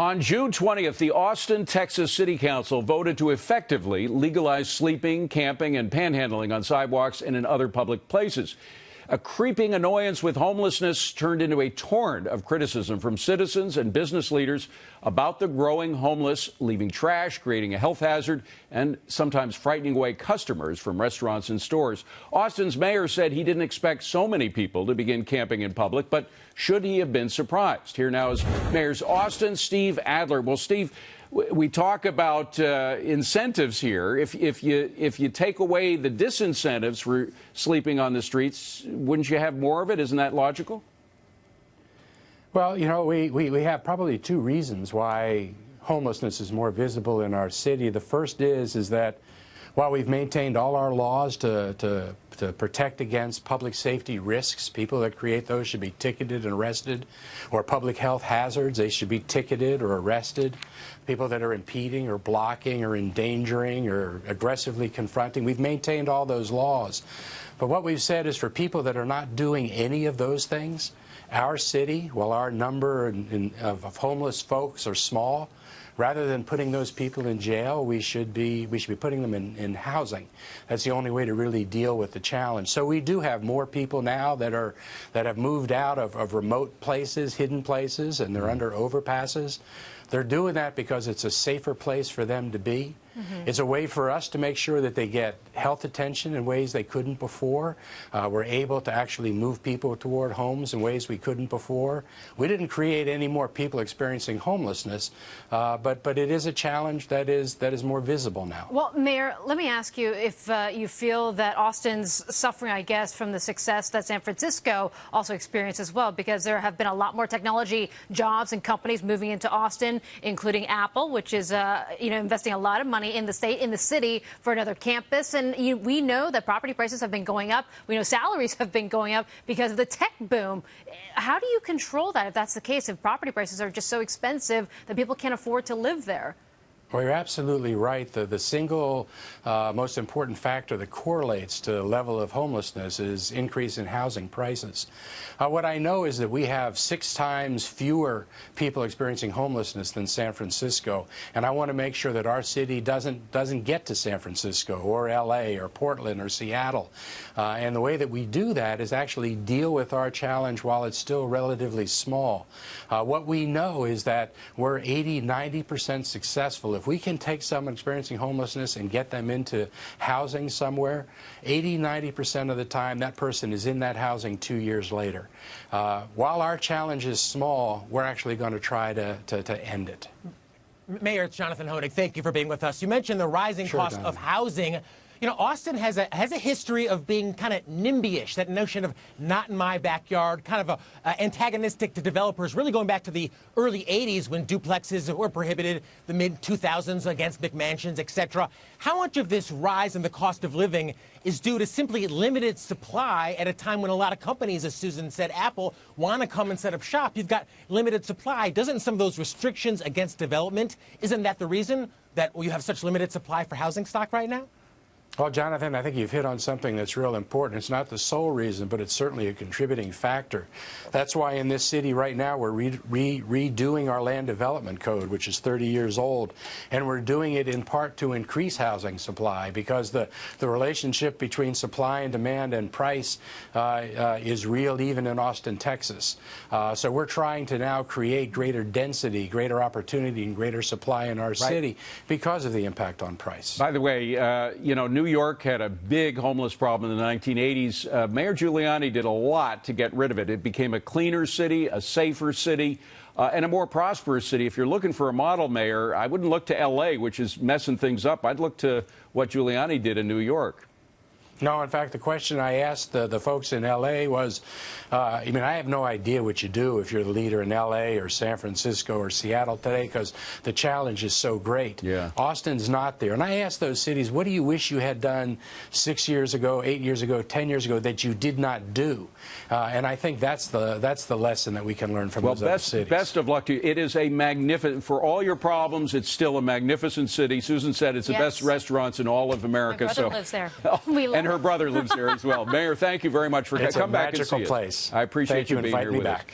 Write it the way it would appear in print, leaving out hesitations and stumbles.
On June 20th, the Austin, Texas City Council voted to effectively legalize sleeping, camping, and panhandling on sidewalks and in other public places. A creeping annoyance with homelessness turned into a torrent of criticism from citizens and business leaders about the growing homeless, leaving trash, creating a health hazard, and sometimes frightening away customers from restaurants and stores. Austin's mayor said he didn't expect so many people to begin camping in public, but should he have been surprised? Here now is Mayor's Austin, Steve Adler. Well, Steve, we talk about incentives here. If you take away the disincentives for sleeping on the streets, wouldn't you have more of it? Isn't that logical? Well, you know, we have probably two reasons why homelessness is more visible in our city. The first is that while we've maintained all our laws to protect against public safety risks, people that create those should be ticketed and arrested, or public health hazards, they should be ticketed or arrested. People that are impeding or blocking or endangering or aggressively confronting, we've maintained all those laws. But what we've said is for people that are not doing any of those things, our city, while our number of homeless folks are small, rather than putting those people in jail, we should be putting them in housing. That's the only way to really deal with the challenge. So we do have more people now that have moved out of remote places, hidden places, and they're under overpasses. They're doing that because it's a safer place for them to be. It's a way for us to make sure that they get health attention in ways they couldn't before. We're able to actually move people toward homes in ways we couldn't before. We didn't create any more people experiencing homelessness, but it is a challenge that is more visible now. Well, Mayor, let me ask you if you feel that Austin's suffering, I guess, from the success that San Francisco also experienced as well, because there have been a lot more technology jobs and companies moving into Austin, including Apple, which is investing a lot of money in the state, in the city, for another campus. And we know that property prices have been going up. We know salaries have been going up because of the tech boom. How do you control that if that's the case, if property prices are just so expensive that people can't afford to live there? Well, you're absolutely right. The single most important factor that correlates to the level of homelessness is increase in housing prices. What I know is that we have 6 times fewer people experiencing homelessness than San Francisco, and I want to make sure that our city doesn't get to San Francisco or L.A. or Portland or Seattle. And the way that we do that is actually deal with our challenge while it's still relatively small. What we know is that we're 80–90% successful. If we can take someone experiencing homelessness and get them into housing somewhere, 80–90% of the time that person is in that housing 2 years later. While our challenge is small, we're actually going to try to end it. Mayor, it's Jonathan Honig. Thank you for being with us. You mentioned the rising cost of housing. You know, Austin has a history of being kind of NIMBY-ish, that notion of not in my backyard, kind of antagonistic to developers, really going back to the early 80s when duplexes were prohibited, the mid-2000s against McMansions, etc. How much of this rise in the cost of living is due to simply limited supply at a time when a lot of companies, as Susan said, Apple, want to come and set up shop? You've got limited supply. Doesn't some of those restrictions against development, isn't that the reason that you have such limited supply for housing stock right now? Well, Jonathan, I think you've hit on something that's real important. It's not the sole reason, but it's certainly a contributing factor. That's why in this city right now we're redoing our land development code, which is 30 years old, and we're doing it in part to increase housing supply, because the relationship between supply and demand and price is real even in Austin, Texas. So we're trying to now create greater density, greater opportunity, and greater supply in our city because of the impact on price. By the way, New York had a big homeless problem in the 1980s. Mayor Giuliani did a lot to get rid of it. It became a cleaner city, a safer city, and a more prosperous city. If you're looking for a model mayor, I wouldn't look to L.A., which is messing things up. I'd look to what Giuliani did in New York. No, in fact, the question I asked the folks in L.A. was, I have no idea what you do if you're the leader in L.A. or San Francisco or Seattle today, because the challenge is so great. Yeah. Austin's not there. And I asked those cities, what do you wish you had done 6 years ago, 8 years ago, 10 years ago that you did not do? And I think that's the lesson that we can learn from those other cities. Best of luck to you. It is a magnificent, for all your problems, it's still a magnificent city. Susan said it's the best restaurants in all of America. My brother lives there. And her brother lives there as well. Mayor, thank you very much for coming back and see us. It's a magical place. I appreciate you being here with us. Thank you for inviting me back.